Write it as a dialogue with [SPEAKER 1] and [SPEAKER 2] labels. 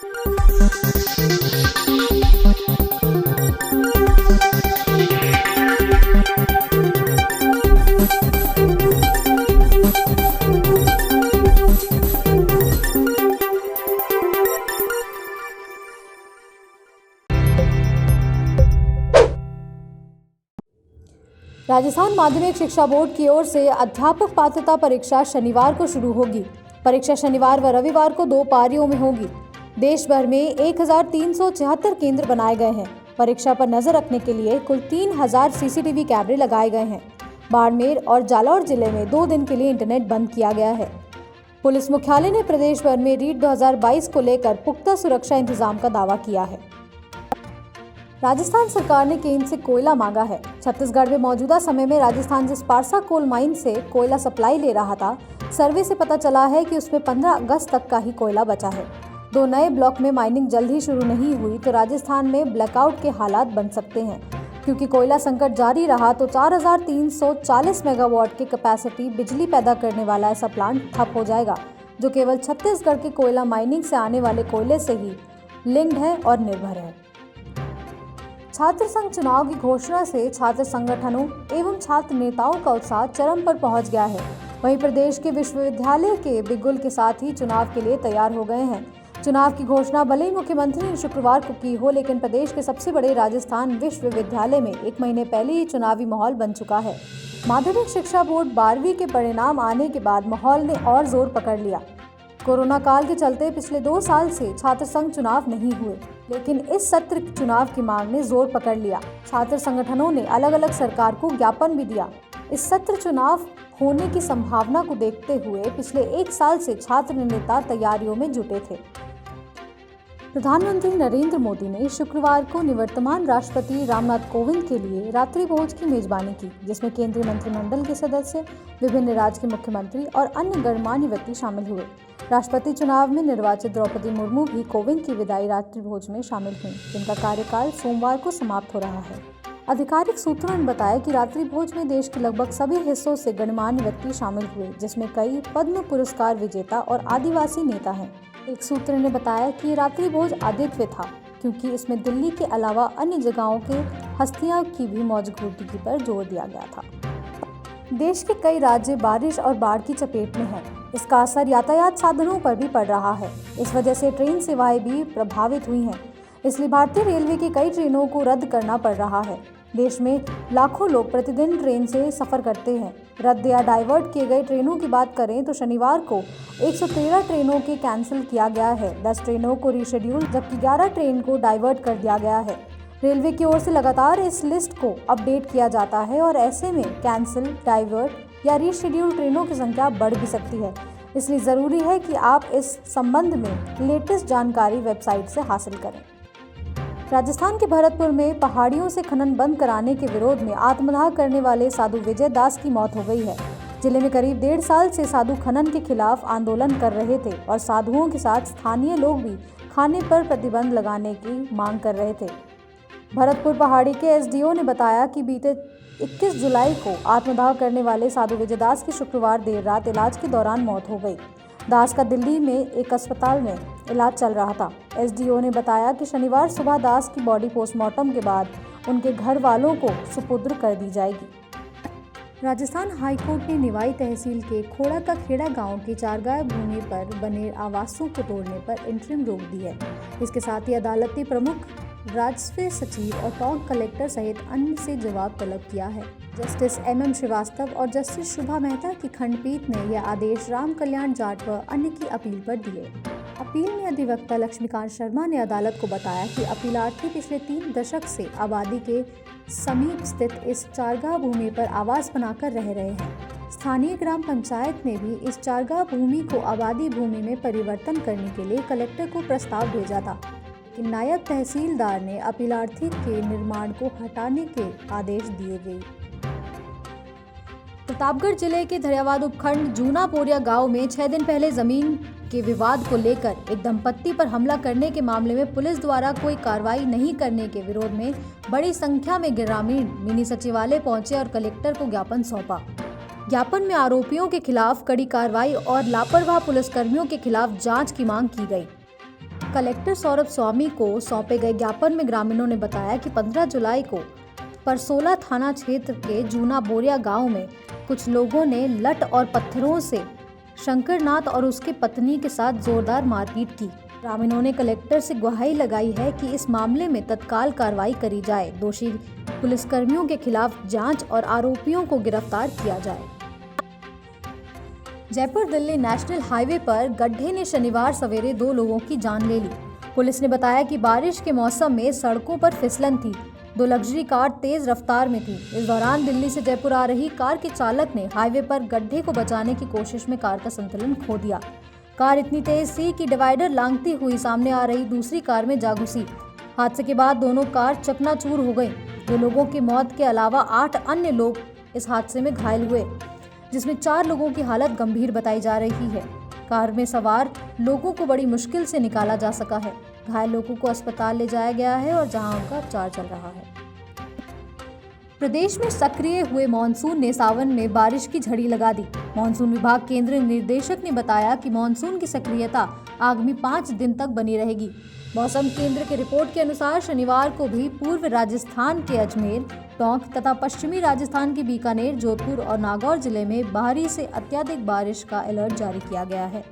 [SPEAKER 1] राजस्थान माध्यमिक शिक्षा बोर्ड की ओर से अध्यापक पात्रता परीक्षा शनिवार को शुरू होगी। परीक्षा शनिवार व रविवार को 2 पारियों में होगी। देश भर में 1376 केंद्र बनाए गए हैं। परीक्षा पर नजर रखने के लिए कुल 3000 सीसीटीवी कैमरे लगाए गए हैं। बाड़मेर और जालौर जिले में 2 दिन के लिए इंटरनेट बंद किया गया है। पुलिस मुख्यालय ने प्रदेश भर में रीट 2022 को लेकर पुख्ता सुरक्षा इंतजाम का दावा किया है। राजस्थान सरकार ने केंद्र से कोयला मांगा है। छत्तीसगढ़ में मौजूदा समय में राजस्थान जिस पारसा कोल माइन से कोयला सप्लाई ले रहा था, सर्वे से पता चला है कि उसमें 15 अगस्त तक का ही कोयला बचा है। 2 नए ब्लॉक में माइनिंग जल्द ही शुरू नहीं हुई तो राजस्थान में ब्लैकआउट के हालात बन सकते हैं। क्योंकि कोयला संकट जारी रहा तो 4340 मेगावाट की कैपेसिटी बिजली पैदा करने वाला ऐसा प्लांट ठप हो जाएगा, जो केवल छत्तीसगढ़ के कोयला माइनिंग से आने वाले कोयले से ही लिंक्ड है और निर्भर है। छात्र संघ चुनाव की घोषणा से छात्र संगठनों एवं छात्र नेताओं का उत्साह चरम पर पहुंच गया है। वहीं प्रदेश के विश्वविद्यालय के बिगुल के साथ ही चुनाव के लिए तैयार हो गए हैं। चुनाव की घोषणा भले ही मुख्यमंत्री ने शुक्रवार को की हो, लेकिन प्रदेश के सबसे बड़े राजस्थान विश्वविद्यालय में 1 महीने पहले ही चुनावी माहौल बन चुका है। माध्यमिक शिक्षा बोर्ड 12वीं के परिणाम आने के बाद माहौल ने और जोर पकड़ लिया। कोरोना काल के चलते पिछले 2 साल से छात्र संघ चुनाव नहीं हुए, लेकिन इस सत्र चुनाव की मांग ने जोर पकड़ लिया। छात्र संगठनों ने अलग अलग सरकार को ज्ञापन भी दिया। इस सत्र चुनाव होने की संभावना को देखते हुए पिछले 1 साल से छात्र नेता तैयारियों में जुटे थे। प्रधानमंत्री नरेंद्र मोदी ने शुक्रवार को निवर्तमान राष्ट्रपति रामनाथ कोविंद के लिए रात्रि भोज की मेजबानी की, जिसमें केंद्रीय मंत्रिमंडल के सदस्य, विभिन्न राज्य के मुख्यमंत्री और अन्य गणमान्य व्यक्ति शामिल हुए। राष्ट्रपति चुनाव में निर्वाचित द्रौपदी मुर्मू भी कोविंद की विदाई रात्रि भोज में शामिल हुई, जिनका कार्यकाल सोमवार को समाप्त हो रहा है। आधिकारिक सूत्रों ने बताया कि रात्रि भोज में देश के लगभग सभी हिस्सों से गणमान्य व्यक्ति शामिल हुए, जिसमें कई पद्म पुरस्कार विजेता और आदिवासी नेता हैं। एक सूत्र ने बताया कि ये रात्रि भोज अद्वितीय था, क्योंकि इसमें दिल्ली के अलावा अन्य जगहों के हस्तियों की भी मौजूदगी पर जोर दिया गया था। देश के कई राज्य बारिश और बाढ़ की चपेट में हैं। इसका असर यातायात साधनों पर भी पड़ रहा है। इस वजह से ट्रेन सेवाएं भी प्रभावित हुई हैं। इसलिए भारतीय रेलवे की कई ट्रेनों को रद्द करना पड़ रहा है। देश में लाखों लोग प्रतिदिन ट्रेन से सफर करते हैं। रद्द या डाइवर्ट किए गए ट्रेनों की बात करें तो शनिवार को 113 ट्रेनों के कैंसिल किया गया है। 10 ट्रेनों को रीशेड्यूल जबकि 11 ट्रेन को डाइवर्ट कर दिया गया है। रेलवे की ओर से लगातार इस लिस्ट को अपडेट किया जाता है और ऐसे में कैंसिल, डाइवर्ट या रीशेड्यूल ट्रेनों की संख्या बढ़ भी सकती है। इसलिए ज़रूरी है कि आप इस संबंध में लेटेस्ट जानकारी वेबसाइट से हासिल करें। राजस्थान के भरतपुर में पहाड़ियों से खनन बंद कराने के विरोध में आत्मदाह करने वाले साधु विजय दास की मौत हो गई है। जिले में करीब 1.5 साल से साधु खनन के खिलाफ आंदोलन कर रहे थे और साधुओं के साथ स्थानीय लोग भी खाने पर प्रतिबंध लगाने की मांग कर रहे थे। भरतपुर पहाड़ी के एसडीओ ने बताया कि बीते 21 जुलाई को आत्मदाह करने वाले साधु विजय दास की शुक्रवार देर रात इलाज के दौरान मौत हो गई। दास का दिल्ली में एक अस्पताल में इलाज चल रहा था। एसडीओ ने बताया कि शनिवार सुबह दास की बॉडी पोस्टमार्टम के बाद उनके घर वालों को सुपुर्द कर दी जाएगी। राजस्थान हाईकोर्ट ने निवाई तहसील के खोड़ा का खेड़ा गांव की चारगाह भूमि पर बने आवासों को तोड़ने पर इंटरिम रोक दी है। इसके साथ ही अदालत ने प्रमुख राजस्व सचिव और टोंक कलेक्टर सहित अन्य से जवाब तलब किया है। जस्टिस MM श्रीवास्तव और जस्टिस शुभा मेहता की खंडपीठ ने यह आदेश राम कल्याण जाट व अन्य की अपील पर दिए। अपील में अधिवक्ता लक्ष्मीकांत शर्मा ने अदालत को बताया कि अपीलार्थी पिछले 3 दशक से आबादी के समीप स्थित इस चारगाह भूमि पर आवास बनाकर रह रहे हैं। स्थानीय ग्राम पंचायत ने भी इस चारगाह भूमि को आबादी भूमि में परिवर्तन करने के लिए कलेक्टर को प्रस्ताव भेजा था, लेकिन नायब तहसीलदार ने अपीलार्थी के निर्माण को हटाने के आदेश दिए गए। प्रतापगढ़ जिले के धरियावाद उपखंड जूना पोरिया गांव में 6 दिन पहले जमीन के विवाद को लेकर एक दंपत्ति पर हमला करने के मामले में पुलिस द्वारा कोई कार्रवाई नहीं करने के विरोध में बड़ी संख्या में ग्रामीण मिनी सचिवालय पहुंचे और कलेक्टर को ज्ञापन सौंपा। ज्ञापन में आरोपियों के खिलाफ कड़ी कार्रवाई और लापरवाह पुलिसकर्मियों के खिलाफ जांच की मांग की गई। कलेक्टर सौरभ स्वामी को सौंपे गए ज्ञापन में ग्रामीणों ने बताया कि 15 जुलाई को परसोला थाना क्षेत्र के जूना बोरिया गांव में कुछ लोगों ने लठ और पत्थरों से शंकरनाथ और उसकी पत्नी के साथ जोरदार मारपीट की। ग्रामीणों ने कलेक्टर से गुहारी लगाई है कि इस मामले में तत्काल कार्रवाई करी जाए, दोषी पुलिसकर्मियों के खिलाफ जांच और आरोपियों को गिरफ्तार किया जाए। जयपुर दिल्ली नेशनल हाईवे पर गड्ढे ने शनिवार सवेरे 2 लोगों की जान ले ली। पुलिस ने बताया कि बारिश के मौसम में सड़कों पर फिसलन थी। 2 लग्जरी कार तेज रफ्तार में थी। इस दौरान दिल्ली से जयपुर आ रही कार के चालक ने हाईवे पर गड्ढे को बचाने की कोशिश में कार का संतुलन खो दिया। कार इतनी तेज थी कि डिवाइडर लांघती हुई सामने आ रही दूसरी कार में जा घुसी। हादसे के बाद दोनों कार चकनाचूर हो गई। 2 लोगों की मौत के अलावा 8 अन्य लोग इस हादसे में घायल हुए, जिसमें 4 लोगों की हालत गंभीर बताई जा रही है। कार में सवार लोगों को बड़ी मुश्किल से निकाला जा सका है। घायल लोगों को अस्पताल ले जाया गया है और जहां उनका उपचार चल रहा है। प्रदेश में सक्रिय हुए मानसून ने सावन में बारिश की झड़ी लगा दी। मानसून विभाग केंद्रीय निदेशक ने बताया कि मानसून की सक्रियता आगामी 5 दिन तक बनी रहेगी। मौसम केंद्र की रिपोर्ट के अनुसार शनिवार को भी पूर्व राजस्थान के अजमेर, टोंक तथा पश्चिमी राजस्थान के बीकानेर, जोधपुर और नागौर जिले में भारी से अत्यधिक बारिश का अलर्ट जारी किया गया है।